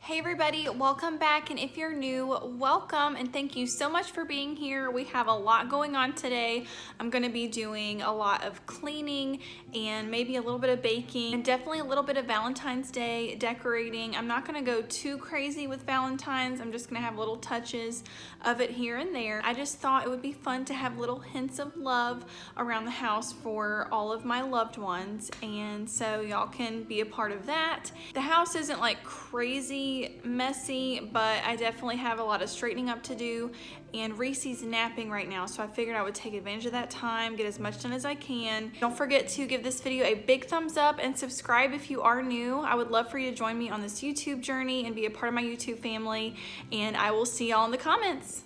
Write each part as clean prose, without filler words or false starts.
Hey everybody, welcome back, and if you're new, welcome and thank you so much for being here. We have a lot going on today. I'm going to be doing a lot of cleaning and maybe a little bit of baking and definitely a little bit of Valentine's Day decorating. I'm not going to go too crazy with Valentine's. I'm just going to have little touches of it here and there. I just thought it would be fun to have little hints of love around the house for all of my loved ones, and so y'all can be a part of that. The house isn't like crazy messy, but I definitely have a lot of straightening up to do, and Reese's napping right now, so I figured I would take advantage of that time, get as much done as I can. Don't forget to give this video a big thumbs up and subscribe if you are new. I would love for you to join me on this YouTube journey and be a part of my YouTube family, and I will see y'all in the comments.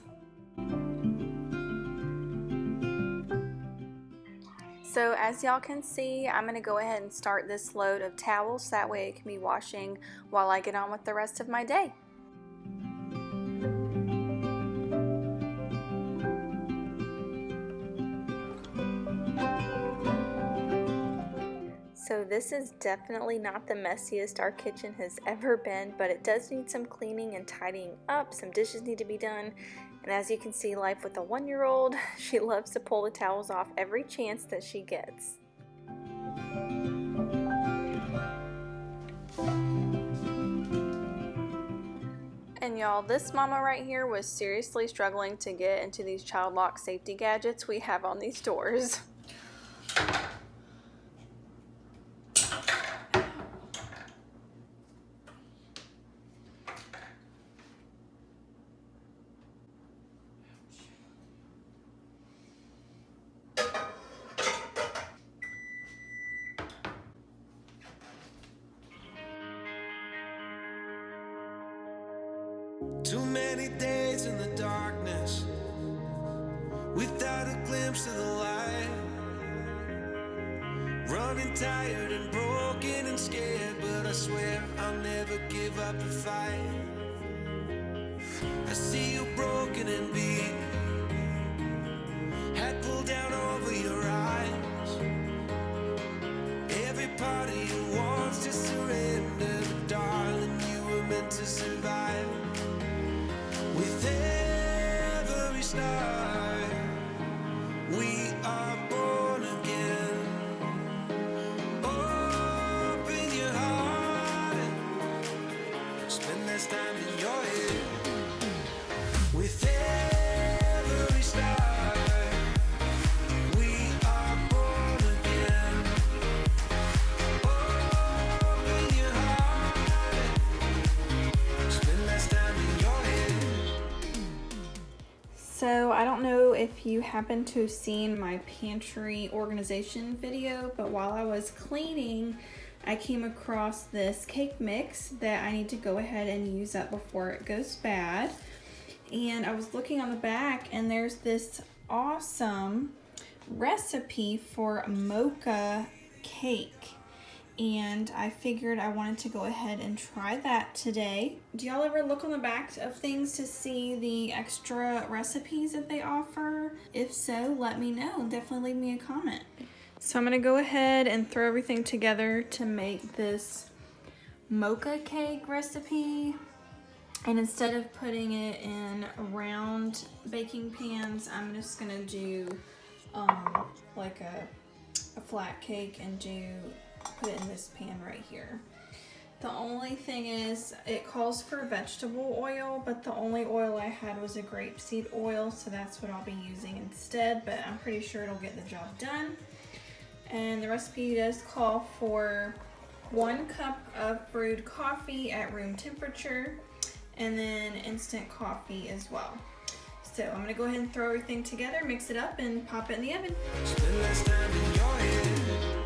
So as y'all can see, I'm going to go ahead and start this load of towels, that way it can be washing while I get on with the rest of my day. So this is definitely not the messiest our kitchen has ever been, but it does need some cleaning and tidying up. Some dishes need to be done. And as you can see, life with a 1-year-old, she loves to pull the towels off every chance that she gets. And y'all, this mama right here was seriously struggling to get into these child lock safety gadgets we have on these doors. Too many days in the darkness, without a glimpse of the light. Running tired and broken and scared, but I swear I'll never give up the fight. I see you broken and beat, head pulled down over your eyes. Every part of you wants to surrender, but darling, you were meant to survive. With every start, we are born again. Open your heart and spend less time in your head. With every start, we are born again. Open your heart and spend less time in your head. So I don't know if you happen to have seen my pantry organization video, but while I was cleaning, I came across this cake mix that I need to go ahead and use up before it goes bad. And I was looking on the back, and there's this awesome recipe for mocha cake. And I figured I wanted to go ahead and try that today. Do y'all ever look on the back of things to see the extra recipes that they offer? If so, let me know. Definitely leave me a comment. So I'm gonna go ahead and throw everything together to make this mocha cake recipe. And instead of putting it in round baking pans, I'm just gonna do like a flat cake and put it in this pan right here. The only thing is, it calls for vegetable oil, but the only oil I had was a grapeseed oil, so that's what I'll be using instead, but I'm pretty sure it'll get the job done. And the recipe does call for 1 cup of brewed coffee at room temperature, and then instant coffee as well. So I'm gonna go ahead and throw everything together, mix it up, and pop it in the oven. Spend less time in your head.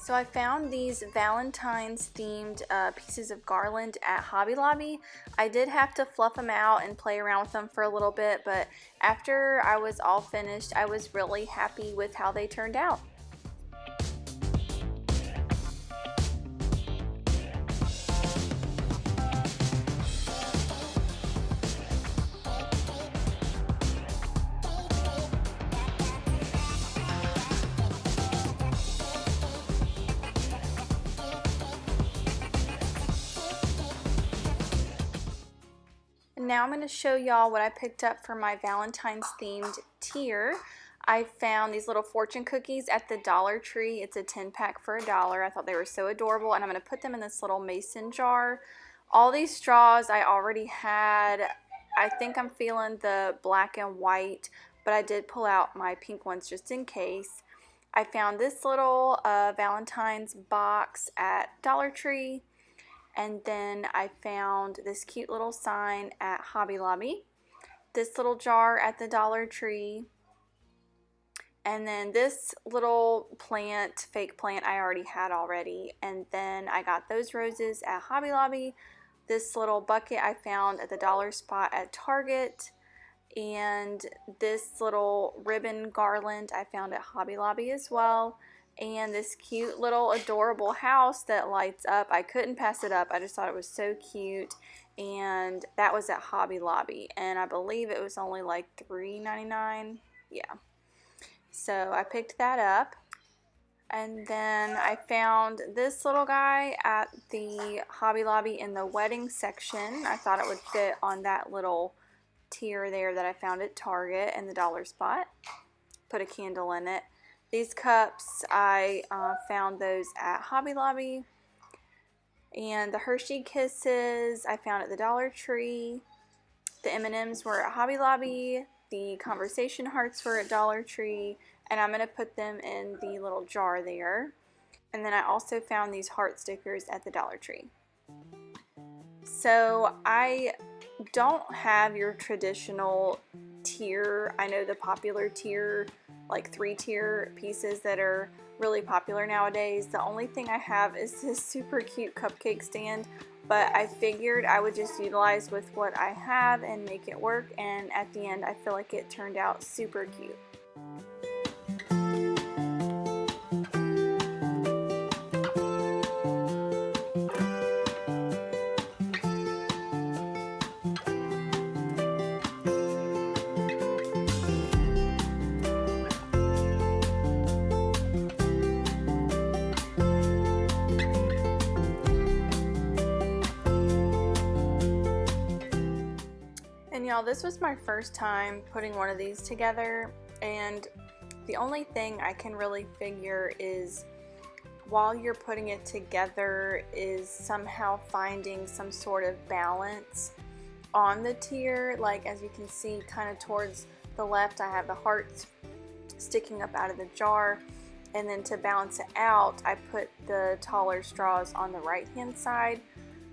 So I found these Valentine's themed pieces of garland at Hobby Lobby. I did have to fluff them out and play around with them for a little bit, but after I was all finished, I was really happy with how they turned out. Now I'm going to show y'all what I picked up for my Valentine's themed tier. I found these little fortune cookies at the Dollar Tree. It's a 10-pack for $1. I thought they were so adorable, and I'm going to put them in this little mason jar. All these straws I already had. I think I'm feeling the black and white, but I did pull out my pink ones just in case. I found this little Valentine's box at Dollar Tree. And then I found this cute little sign at Hobby Lobby, this little jar at the Dollar Tree, and then this little plant, fake plant I already had already. And then I got those roses at Hobby Lobby, this little bucket I found at the dollar spot at Target, and this little ribbon garland I found at Hobby Lobby as well. And this cute little adorable house that lights up. I couldn't pass it up. I just thought it was so cute. And that was at Hobby Lobby. And I believe it was only like $3.99. Yeah. So I picked that up. And then I found this little guy at the Hobby Lobby in the wedding section. I thought it would fit on that little tier there that I found at Target in the dollar spot. Put a candle in it. These cups, I found those at Hobby Lobby. And the Hershey Kisses, I found at the Dollar Tree. The M&Ms were at Hobby Lobby. The Conversation Hearts were at Dollar Tree. And I'm going to put them in the little jar there. And then I also found these heart stickers at the Dollar Tree. So I don't have your traditional tier. I know the popular tier, like 3-tier pieces that are really popular nowadays. The only thing I have is this super cute cupcake stand, but I figured I would just utilize with what I have and make it work, and at the end I feel like it turned out super cute. And y'all, this was my first time putting one of these together, and the only thing I can really figure is while you're putting it together is somehow finding some sort of balance on the tier. Like, as you can see, kind of towards the left I have the hearts sticking up out of the jar, and then to balance it out I put the taller straws on the right hand side.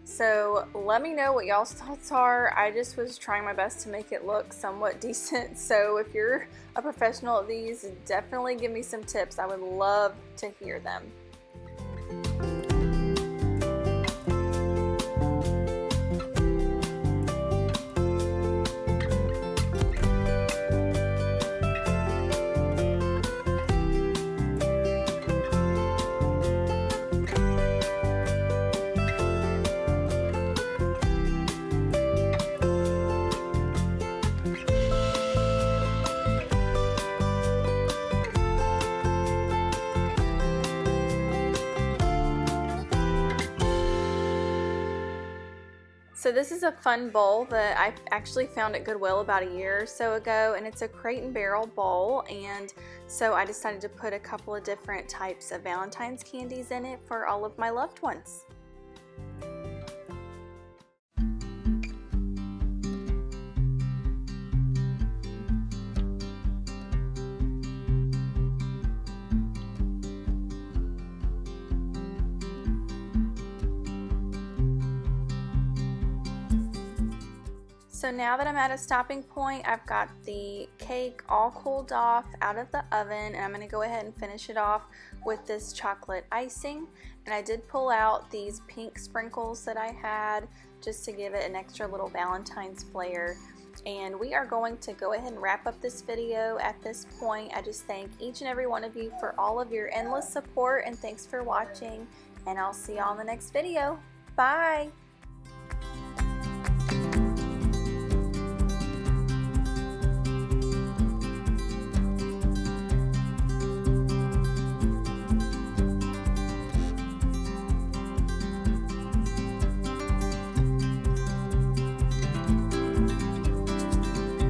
So let me know what y'all's thoughts are. I just was trying my best to make it look somewhat decent. So if you're a professional at these, definitely give me some tips. I would love to hear them. So this is a fun bowl that I actually found at Goodwill about a year or so ago, and it's a Crate and Barrel bowl, and so I decided to put a couple of different types of Valentine's candies in it for all of my loved ones. So now that I'm at a stopping point, I've got the cake all cooled off out of the oven, and I'm going to go ahead and finish it off with this chocolate icing. And I did pull out these pink sprinkles that I had just to give it an extra little Valentine's flair. And we are going to go ahead and wrap up this video at this point. I just thank each and every one of you for all of your endless support, and thanks for watching, and I'll see you on the next video. Bye!